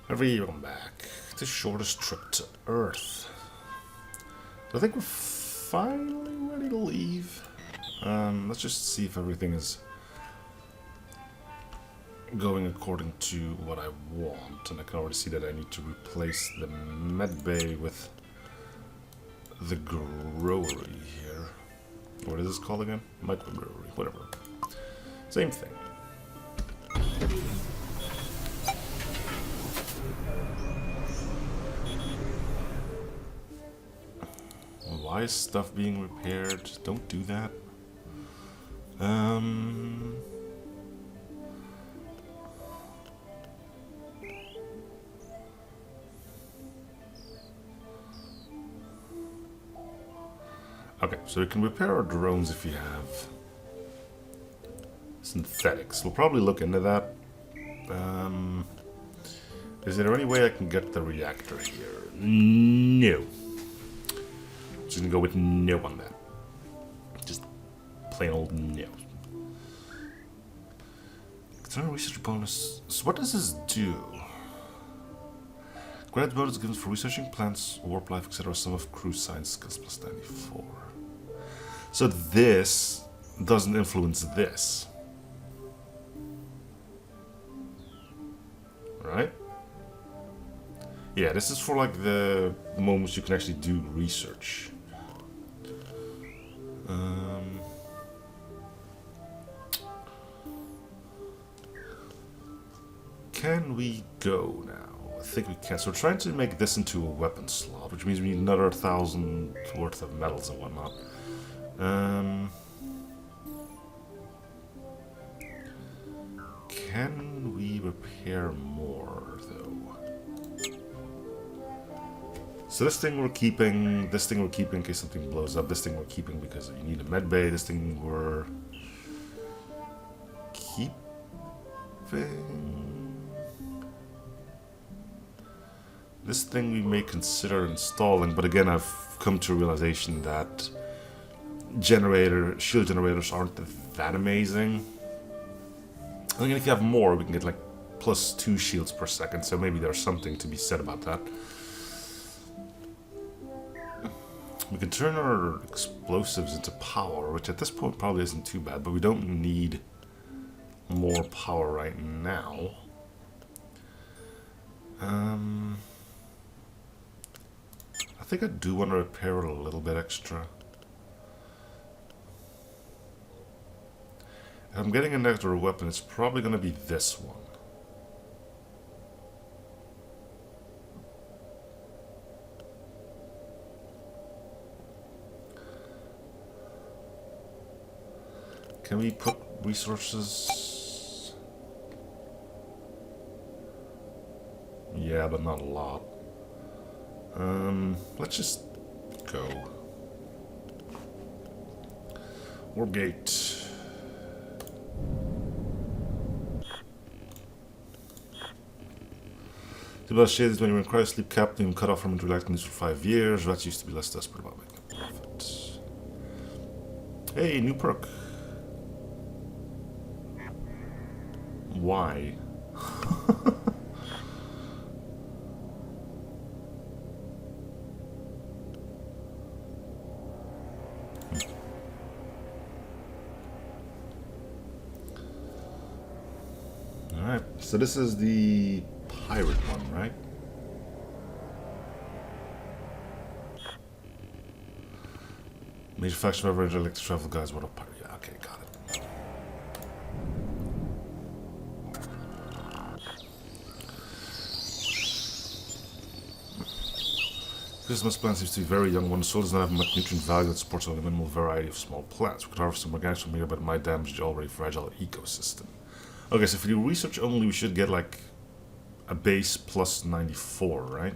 Every year I'm back. The shortest trip to Earth. I think we're finally ready to leave. Let's just see if everything is going according to what I want. And I can already see that I need to replace the med bay with the brewery here. What is this called again? Microbrewery, whatever. Same thing. Why is stuff being repaired? Don't do that. Okay, so we can repair our drones if you have synthetics. We'll probably look into that. Is there any way I can get the reactor here? No. Just gonna go with no on that. Just plain old no. External research bonus. So what does this do? Grad bonus given for researching plants, warp life, etc. Some of crew science skills plus 94. So this doesn't influence this. Right? Yeah, this is for like the moments you can actually do research. Can we go now? I think we can. So we're trying to make this into a weapon slot, which means we need another 1,000 worth of metals and whatnot. Can we repair more, though? So this thing we're keeping in case something blows up, this thing we're keeping because you need a med bay, this thing we're keeping... This thing we may consider installing, but again I've come to a realization that shield generators aren't that amazing. I think if you have more, we can get like plus 2 shields per second, so maybe there's something to be said about that. We can turn our explosives into power, which at this point probably isn't too bad, but we don't need more power right now. I think I do want to repair it a little bit extra. If I'm getting an extra weapon, it's probably going to be this one. Can we put resources? Yeah, but not a lot. Let's just go. Warp gate. The best shade is when you're in cryosleep cap, you cut off from intergalactic news for 5 years. Rats used to be less desperate about making a profit. Hey, new perk. Why? Alright, so this is the pirate one, right? Major faction of electric travel guys, what a pirate. Yeah, okay, got it. Christmas plant seems to be very young. One soil does not have much nutrient value that supports only a minimal variety of small plants. We could harvest some organics from here, but it might damage the already fragile ecosystem. Okay, so if we do research only, we should get like a base plus 94, right?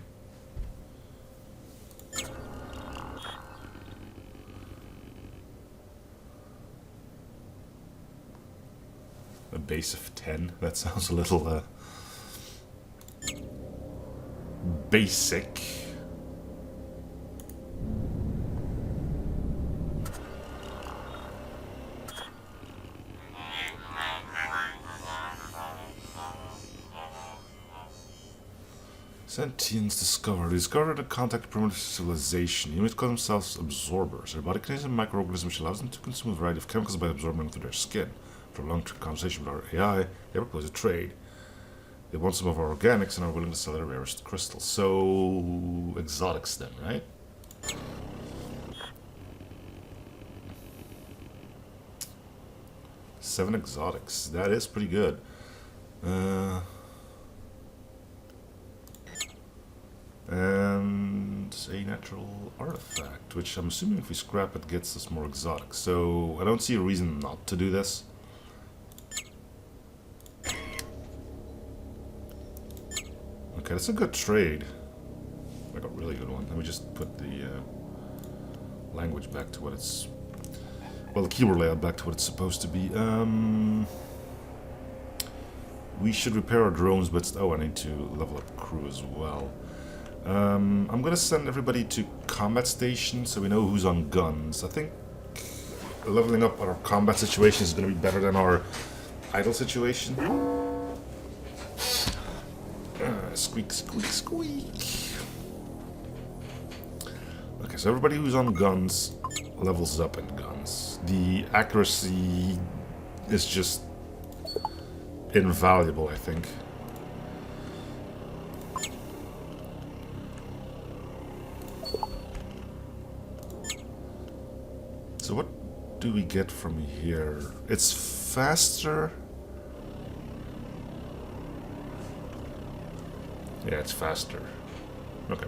A base of 10? That sounds a little basic. Sentience discovered. Discovered a contact primitive civilization. Humans call themselves absorbers. Their body contains a microorganism which allows them to consume a variety of chemicals by absorbing them through their skin. For a long-term conversation with our AI, they propose a trade. They want some of our organics and are willing to sell their rarest crystals. So, exotics then, right? Seven exotics. That is pretty good. And a natural artifact, which I'm assuming if we scrap it gets us more exotic. So I don't see a reason not to do this. Okay, that's a good trade. Like a really good one. Let me just put the language back to what it's... Well, the keyboard layout back to what it's supposed to be. We should repair our drones, but... Oh, I need to level up crew as well. I'm gonna send everybody to combat station so we know who's on guns. I think leveling up our combat situation is gonna be better than our idle situation. Squeak, squeak, squeak. Okay, so everybody who's on guns levels up in guns. The accuracy is just invaluable, I think. So what do we get from here? It's faster. Yeah, it's faster. Okay,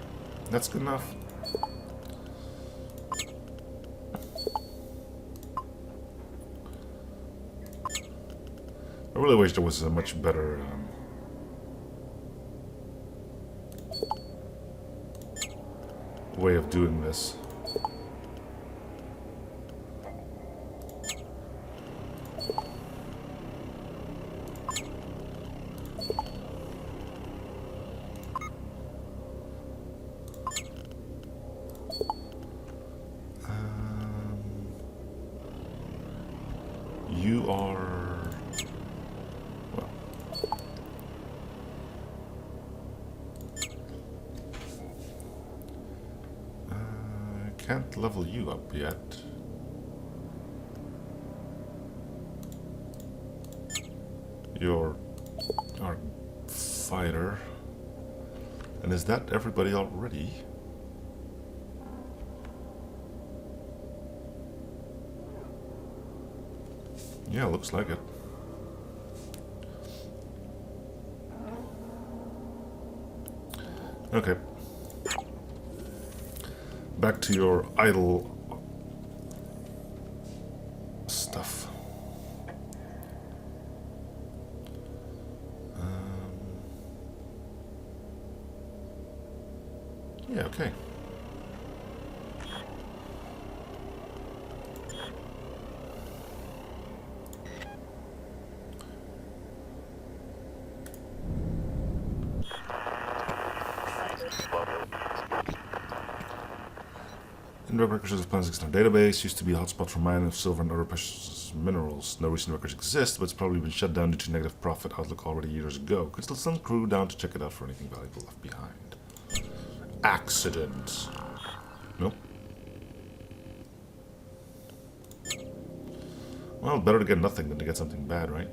that's good enough. I really wish there was a much better way of doing this. You are... well... I can't level you up yet. You're our fighter. And is that everybody already? Yeah, looks like it. Okay. Back to your idle stuff. Yeah, okay. Embark records of plants exist in our database. Used to be a hotspot for mining of silver and other precious minerals. No recent records exist, but it's probably been shut down due to negative profit outlook already years ago. Could still send crew down to check it out for anything valuable left behind. Accident. Nope. Well, better to get nothing than to get something bad, right?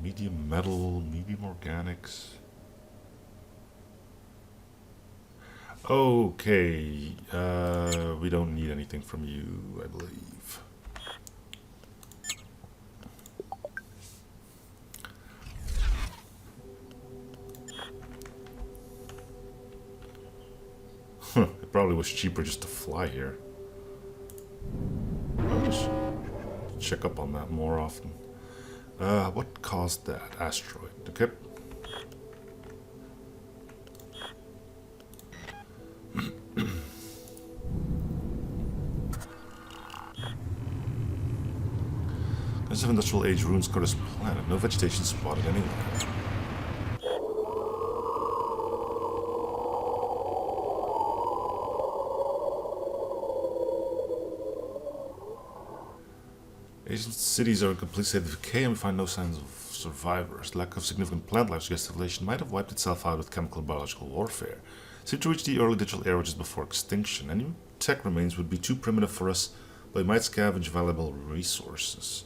Medium metal, medium organics. Okay, we don't need anything from you, I believe. It probably was cheaper just to fly here. I'll just check up on that more often. What caused that asteroid? Okay. Massive industrial age ruins cover this planet. No vegetation spotted anywhere. Asian cities are in complete state of decay and we find no signs of survivors. Lack of significant plant life suggests civilization might have wiped itself out with chemical and biological warfare. Seem to reach the early digital era just before extinction. Any tech remains would be too primitive for us, but we might scavenge valuable resources.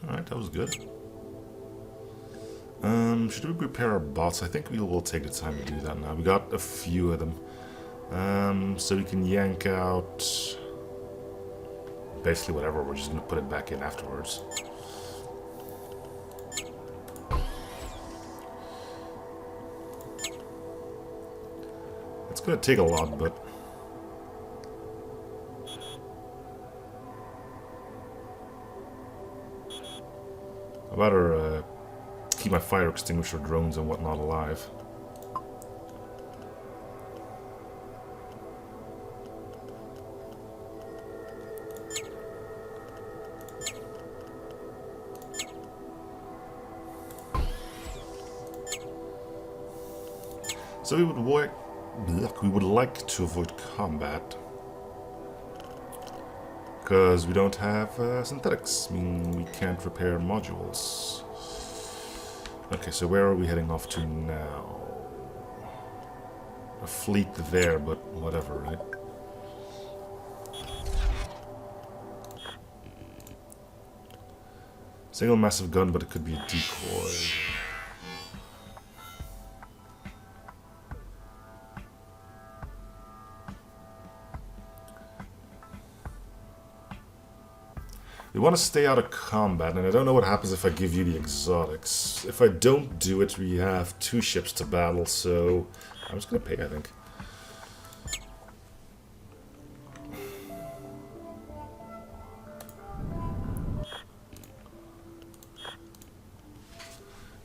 Alright, that was good. Should we prepare our bots? I think we will take the time to do that now. We got a few of them. So we can yank out basically whatever. We're just going to put it back in afterwards. It's going to take a lot, but... I'd rather keep my fire extinguisher drones and whatnot alive. So we would like to avoid combat. Because we don't have synthetics, I mean we can't repair modules. Okay, so where are we heading off to now? A fleet there, but whatever, right? Single massive gun, but it could be a decoy. We want to stay out of combat, and I don't know what happens if I give you the exotics. If I don't do it, we have 2 ships to battle, so I'm just going to pay, I think.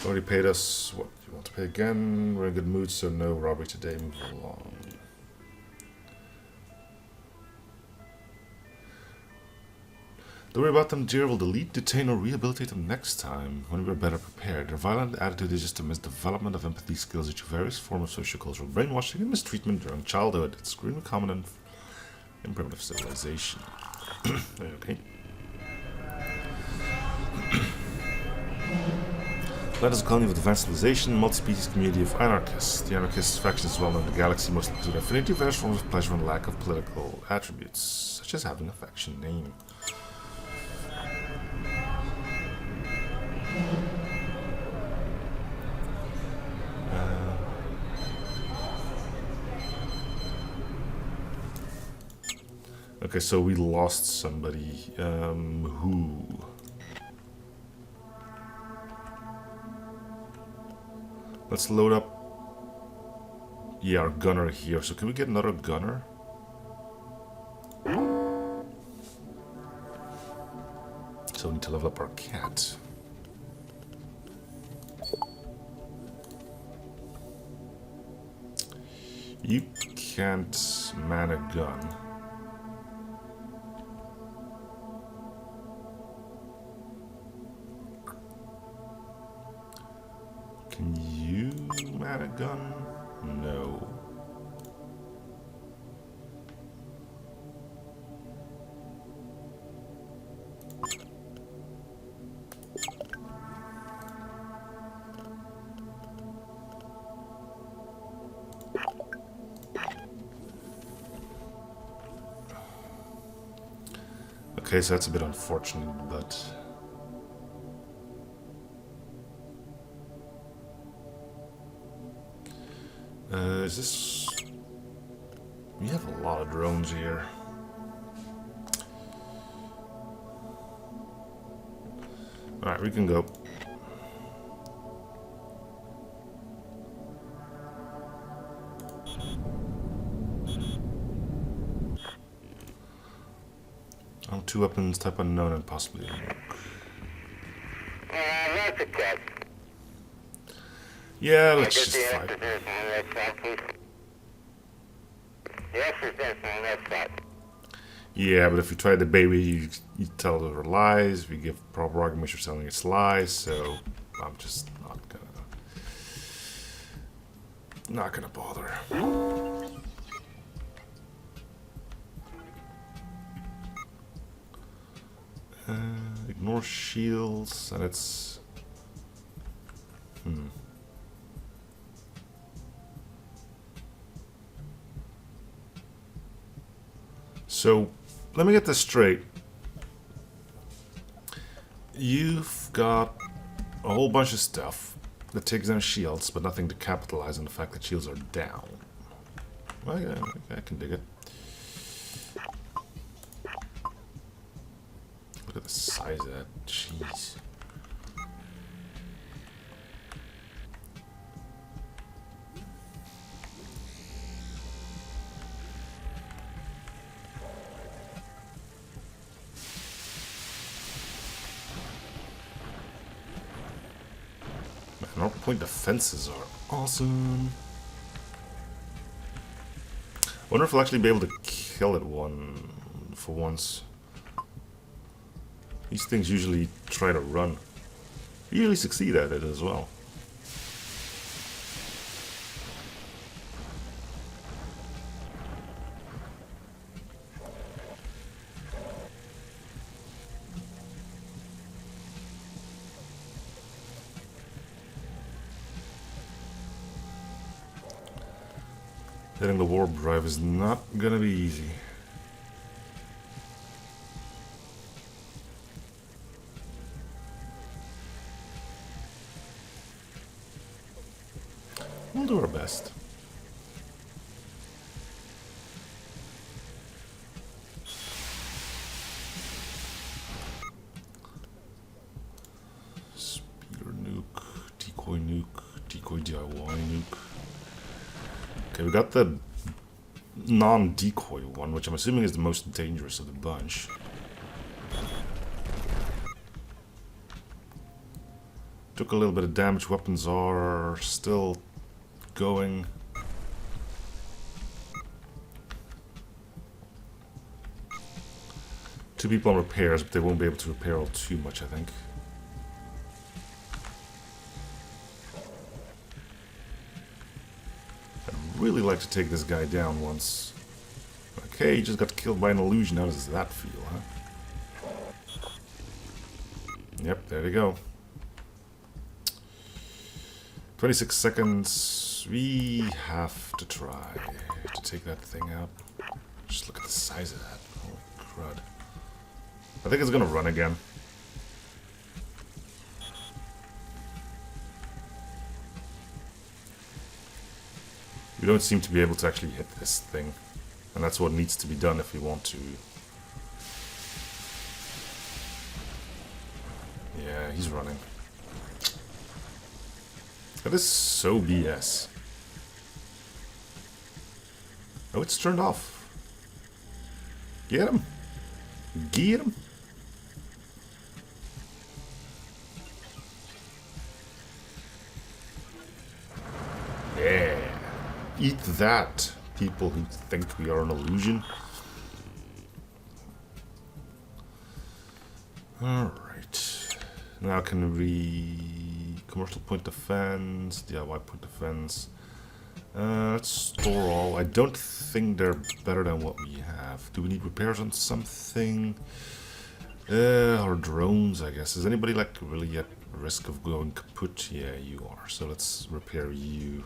Already paid us. What, you want to pay again? We're in good mood, so no robbery today. Move along. Don't worry about them, dear. We'll delete, detain, or rehabilitate them next time, when we're better prepared. Their violent attitude is just a misdevelopment of empathy skills due to various forms of sociocultural brainwashing and mistreatment during childhood. It's extremely common in primitive civilization. Okay. That is a colony of advanced civilization, multi-species community of anarchists. The anarchist faction is well known in the galaxy, mostly because of affinity, various forms of pleasure, and lack of political attributes, such as having a faction name. Okay, so we lost somebody. Who? Let's load up. Yeah, our gunner here. So can we get another gunner? So we need to level up our cat. You can't man a gun. Can you man a gun? No. Okay, so that's a bit unfortunate, but... is this... We have a lot of drones here. Alright, we can go. Two weapons, type unknown, and possibly a nuke. That's a test. Yeah, let's just fight. Yes, there's this on that side. Yeah, but if you try the baby, you tell her lies. If you give proper arguments, you're telling it's lies. So I'm just not gonna bother. Ignore shields, and it's So let me get this straight. You've got a whole bunch of stuff that takes down shields, but nothing to capitalize on the fact that shields are down. Well, yeah, I can dig it. Look at the size of that. Jeez. Man, our point defenses are awesome. I wonder if we'll actually be able to kill it for once. These things usually try to run. We usually succeed at it as well. Getting the warp drive is not gonna be easy. We'll do our best. Speeder nuke, decoy DIY nuke. Okay, we got the non-decoy one, which I'm assuming is the most dangerous of the bunch. Took a little bit of damage. Weapons are still going. Two people on repairs, but they won't be able to repair all too much, I think. I'd really like to take this guy down once. Okay, he just got killed by an illusion. How does that feel, huh? Yep, there we go. 26 seconds. We have to try to take that thing out. Just look at the size of that. Holy crud. I think it's gonna run again. We don't seem to be able to actually hit this thing. And that's what needs to be done if we want to. Yeah, he's running. That is so BS. Oh, it's turned off. Get him. Get him. Yeah. Eat that, people who think we are an illusion. Alright. Now can we... Commercial point defense, DIY point defense. Let's store all. I don't think they're better than what we have. Do we need repairs on something? Or drones, I guess. Is anybody like really at risk of going kaput? Yeah, you are. So let's repair you.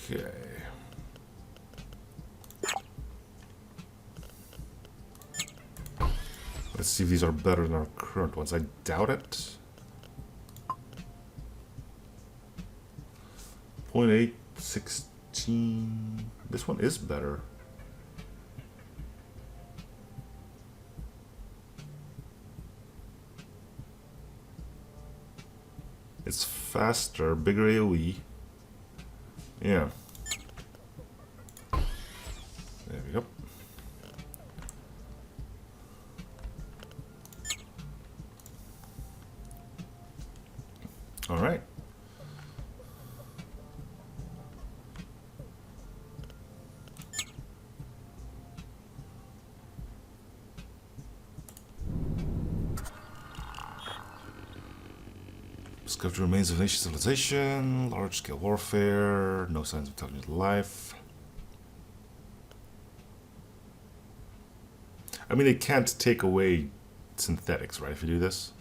Okay. Let's see if these are better than our current ones. I doubt it. 0.86 Ep18. This one is better. It's faster, bigger AoE. Yeah. There we go. All right. Discovered remains of ancient civilization, large-scale warfare, no signs of intelligent life. I mean, they can't take away synthetics, right, if you do this?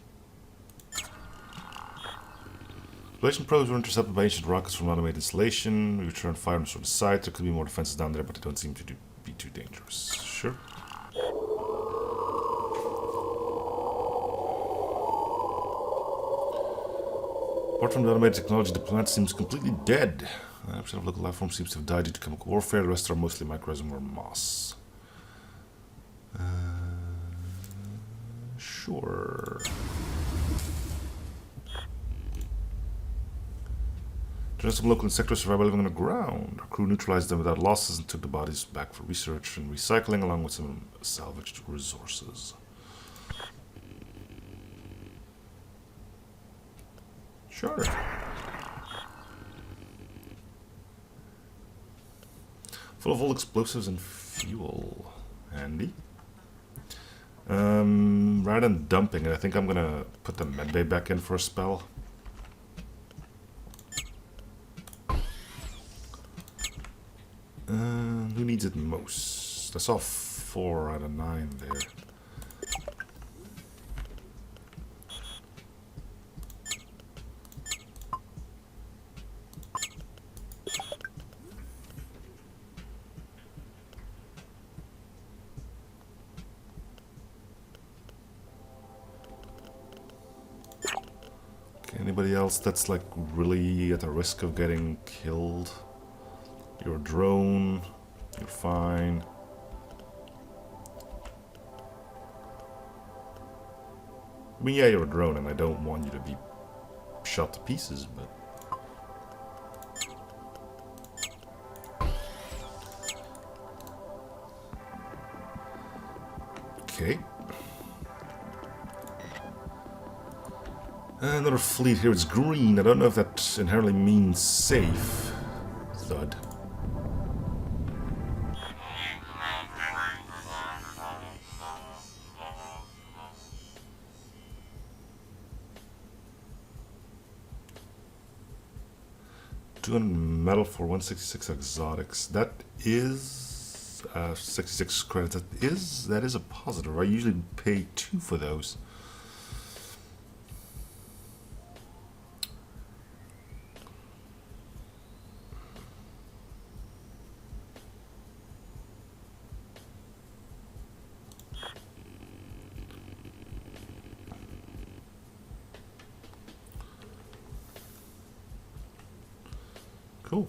Exploration probes were intercepted by ancient rockets from automated installation. We returned fire on the site. There could be more defenses down there, but they don't seem to be too dangerous. Sure. Apart from the automated technology, the planet seems completely dead. 90% of local life forms seems to have died due to chemical warfare. The rest are mostly microorganisms or moss. Sure. There's some local insects survived by living on the ground. Our crew neutralized them without losses and took the bodies back for research and recycling, along with some salvaged resources. Sure. Full of old explosives and fuel. Handy. Rather than dumping it, I think I'm gonna put the medbay back in for a spell. Who needs it most? I saw 4 out of 9 there. Anybody else that's like really at the risk of getting killed? You're a drone. You're fine. I mean, yeah, you're a drone, and I don't want you to be shot to pieces, but... Okay. Another fleet here. It's green. I don't know if that inherently means safe. Thud. Metal for 166 exotics. That is 66 credits. That is a positive. I usually pay 2 for those. Cool.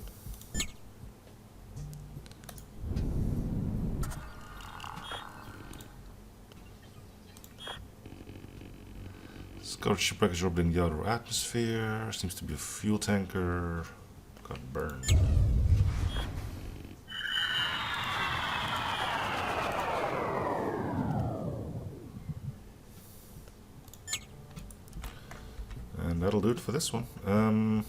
Scout shipwreck is orbiting the outer atmosphere. Seems to be a fuel tanker. Got burned. And that'll do it for this one.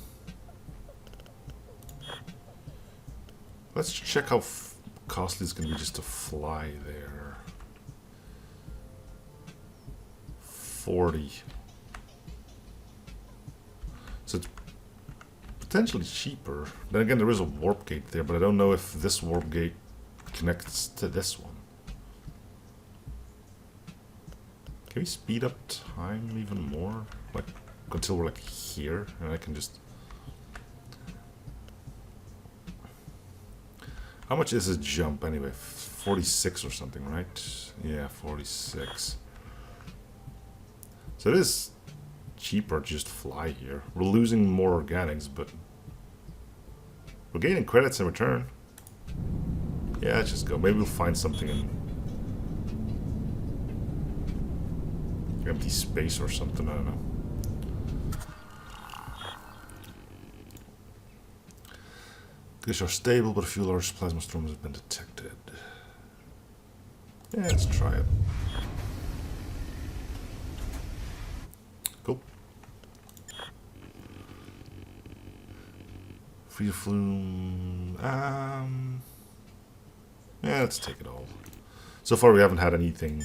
Let's check how costly it's going to be just to fly there. 40. So it's potentially cheaper. Then again, there is a warp gate there, but I don't know if this warp gate connects to this one. Can we speed up time even more? Like, until we're like here, and I can just... How much is a jump anyway? 46 or something, right? Yeah, 46. So it is cheaper to just fly here. We're losing more organics, but We're gaining credits in return. Yeah, let's just go. Maybe we'll find something in empty space or something. I don't know. Conditions are stable, but a few large plasma storms have been detected. Yeah, let's try it. Cool. Free flume. Yeah, let's take it all. So far, we haven't had anything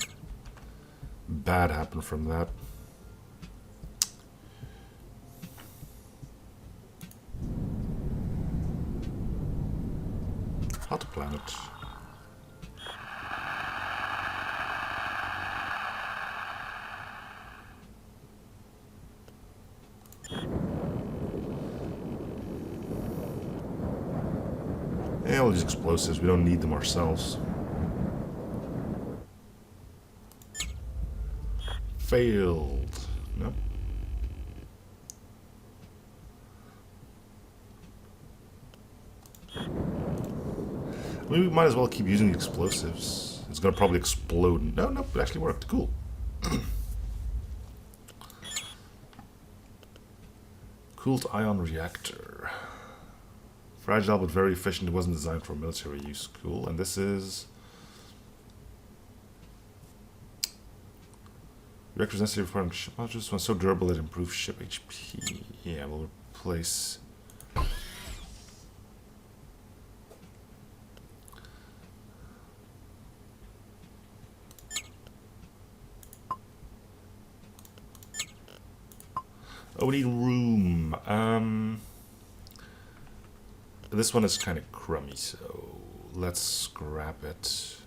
bad happen from that. Hot planet. Yeah, all these explosives, we don't need them ourselves. Failed. Nope. Maybe we might as well keep using the explosives. It's gonna probably explode. No, nope, it actually worked. Cool. Cooled ion reactor. Fragile but very efficient. It wasn't designed for military use. Cool. And this is... Reactors necessary for ship modules. One so durable it improves ship HP. Yeah, we'll replace... Oh, we need room. This one is kind of crummy, so let's scrap it.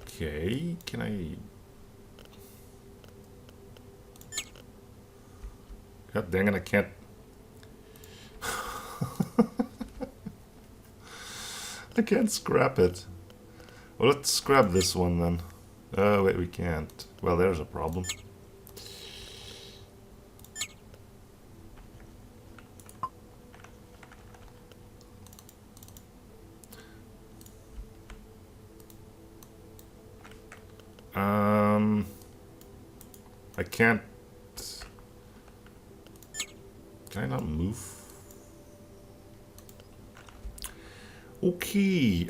Okay, can I... God dang it, I can't... I can't scrap it. Well, let's scrap this one then. Oh, wait, we can't. Well, there's a problem. I can't... Can I not move? Okay,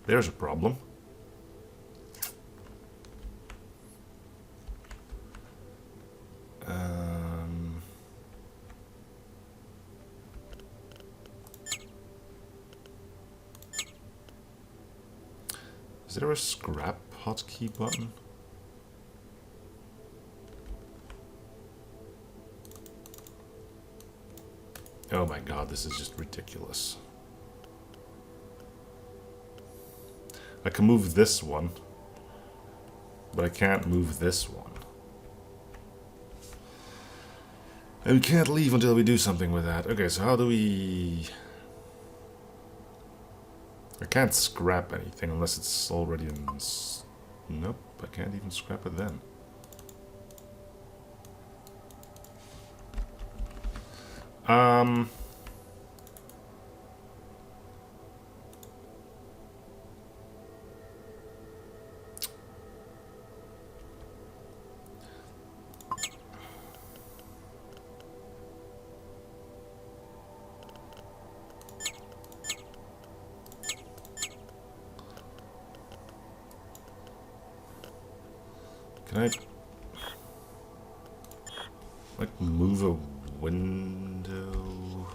there's a problem. Is there a scrap hotkey button? Oh my god, this is just ridiculous. I can move this one, but I can't move this one. And we can't leave until we do something with that. Okay, so how do we... I can't scrap anything unless it's already in... Nope, I can't even scrap it then. Can I... like, move a window?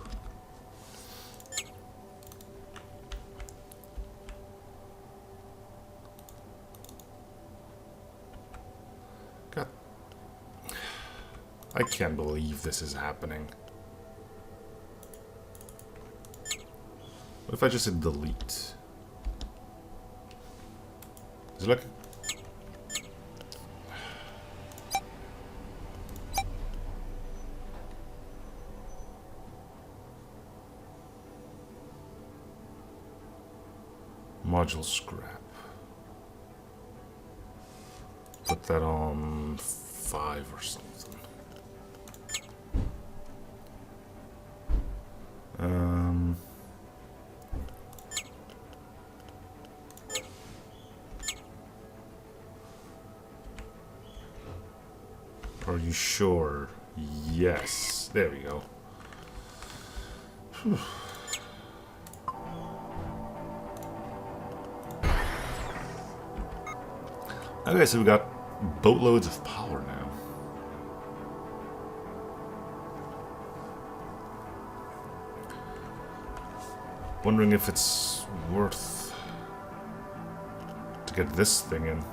God. I can't believe this is happening. What if I just hit delete? Is it like... Module scrap. Put that on 5 or something. Are you sure? Yes. There we go. Whew. Okay, so we got boatloads of power now. Wondering if it's worth to get this thing in.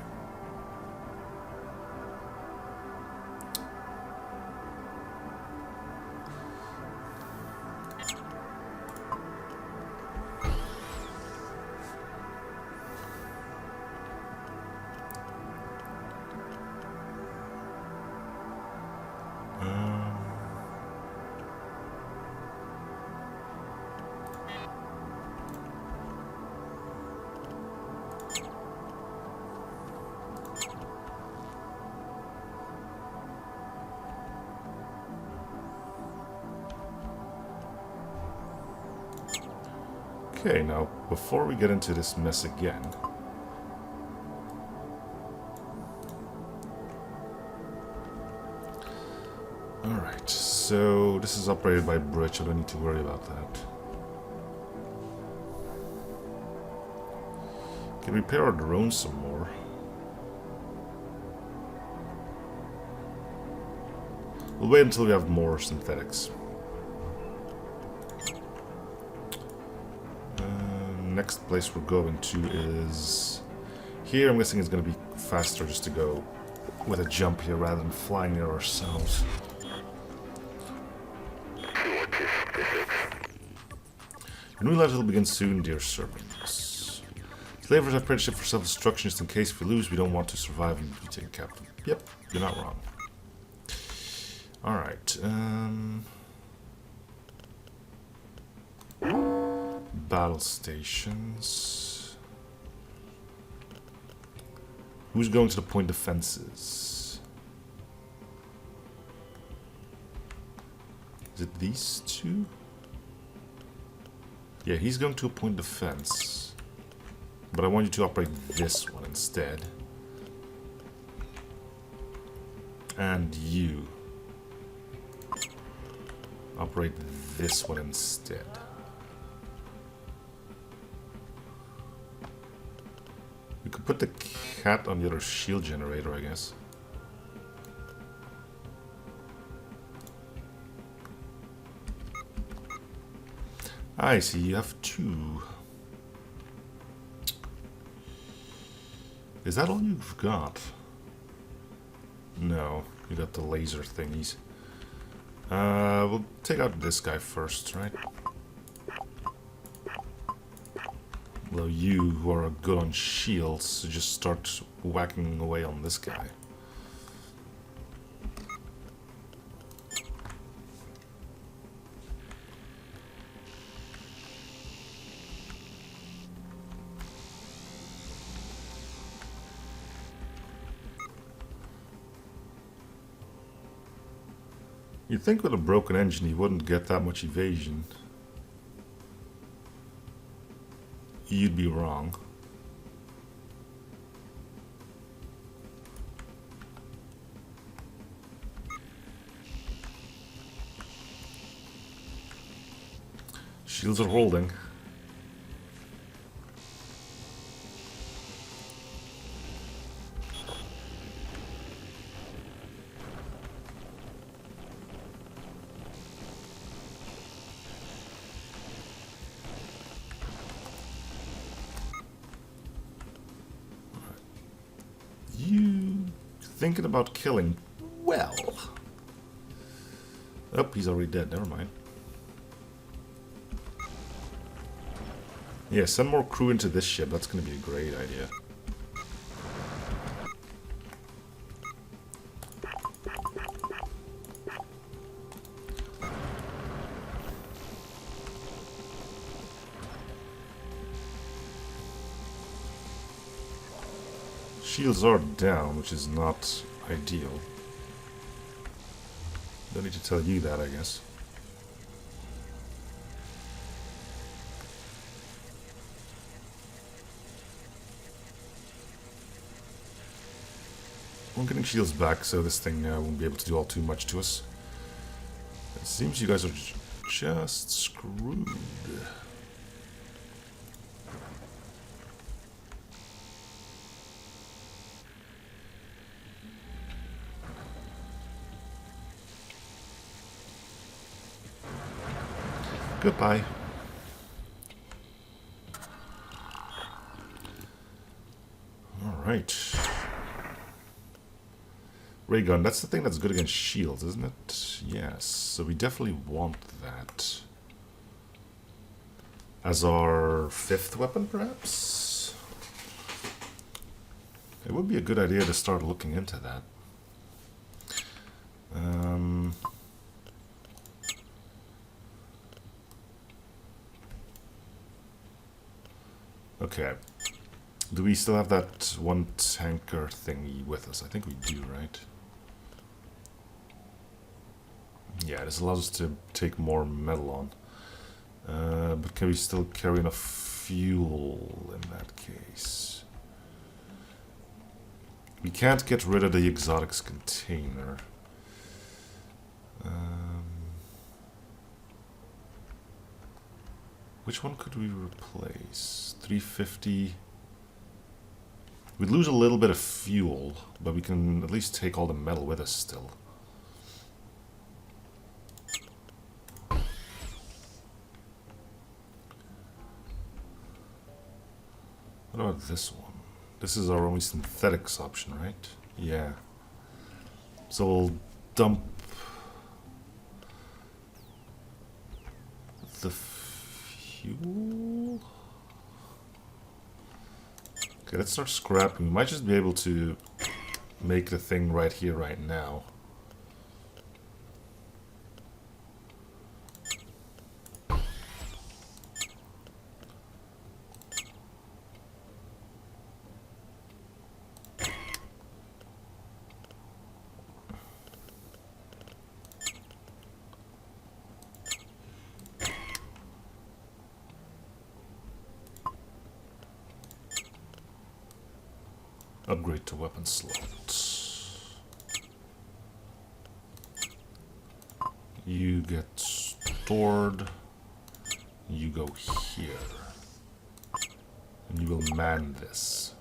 Okay, now, before we get into this mess again... Alright, so this is operated by bridge, I don't need to worry about that. Can repair our drones some more. We'll wait until we have more synthetics. Next place we're going to is here. I'm guessing it's going to be faster just to go with a jump here rather than flying near ourselves. Your new life will begin soon, dear servants. Slavers have prepared the ship for self-destruction just in case if we lose, we don't want to survive and be taken captive. Yep, you're not wrong. Alright, battle stations. Who's going to the point defenses? Is it these two? Yeah, he's going to a point defense. But I want you to operate this one instead. And you operate this one instead. We could put the cat on the other shield generator, I guess. I see, you have 2. Is that all you've got? No, you got the laser thingies. We'll take out this guy first, right? Although you, who are good on shields, just start whacking away on this guy. You'd think with a broken engine he wouldn't get that much evasion. You'd be wrong. Shields are holding. Thinking about killing? Well. Oh, he's already dead. Never mind. Yeah, send more crew into this ship. That's going to be a great idea. shields are down, which is not ideal. Don't need to tell you that, I guess. I'm getting shields back, so this thing won't be able to do all too much to us. It seems you guys are just screwed. Goodbye. Alright. Ray gun, that's the thing that's good against shields, isn't it? Yes, so we definitely want that. As our 5th weapon, perhaps? It would be a good idea to start looking into that. Okay. Do we still have that one tanker thingy with us? I think we do, right? Yeah, this allows us to take more metal on. But can we still carry enough fuel in that case? We can't get rid of the exotics container. Which one could we replace? 350. We'd lose a little bit of fuel, but we can at least take all the metal with us still. What about this one? This is our only synthetics option, right? Yeah. So we'll dump the fuel. Okay, let's start scrapping. We might just be able to make the thing right here, right now. Upgrade to weapon slots. You get stored. You go here. And you will man this.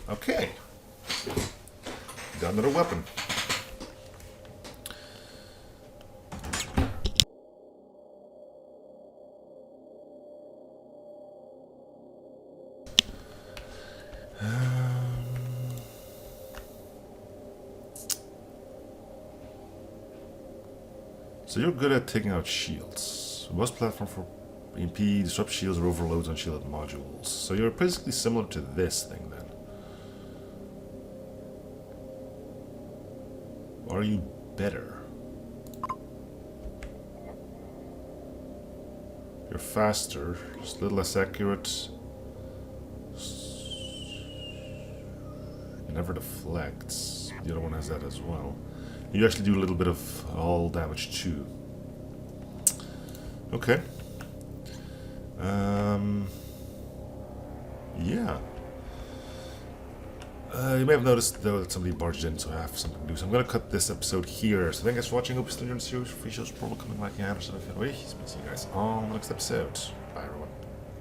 Okay. Got another weapon. So you're good at taking out shields. Most platform for EMP, disrupt shields or overloads on shielded modules. So you're basically similar to this thing then. Are you better? You're faster, just a little less accurate. It never deflects. The other one has that as well. You actually do a little bit of all damage too. Okay. Yeah. You may have noticed though that somebody barged in, so I have something to do. So I'm gonna cut this episode here. So thank you guys for watching. Hope you still enjoyed the series. Free shows, probably coming like Anderson. See you guys on the next episode. Bye everyone.